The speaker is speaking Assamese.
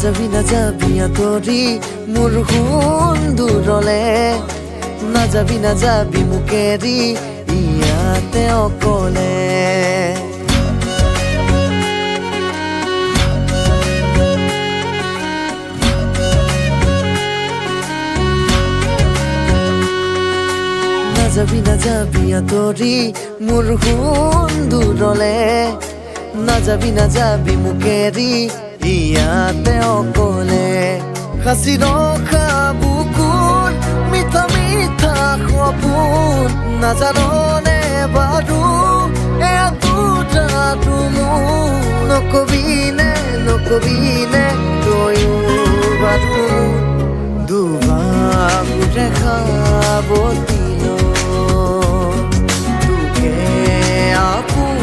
নাযাবি আঁতৰি মোৰ সোণ দূৰলে নাযাবি মোক এৰি ইয়াতে অকলে নাযাবি আঁতৰি মোৰ সোণ দূৰলে নাযাবি মোক এৰি ইয়াতে অকলে সাঁচি ৰখা বুকুৰ মিঠা মিঠা সপোন নাজাননে বাৰু এয়া দুটাটো মোৰ নকবিনে তয়ো বাৰু দুবাহুৰে খাব দিলো তোকে আপোন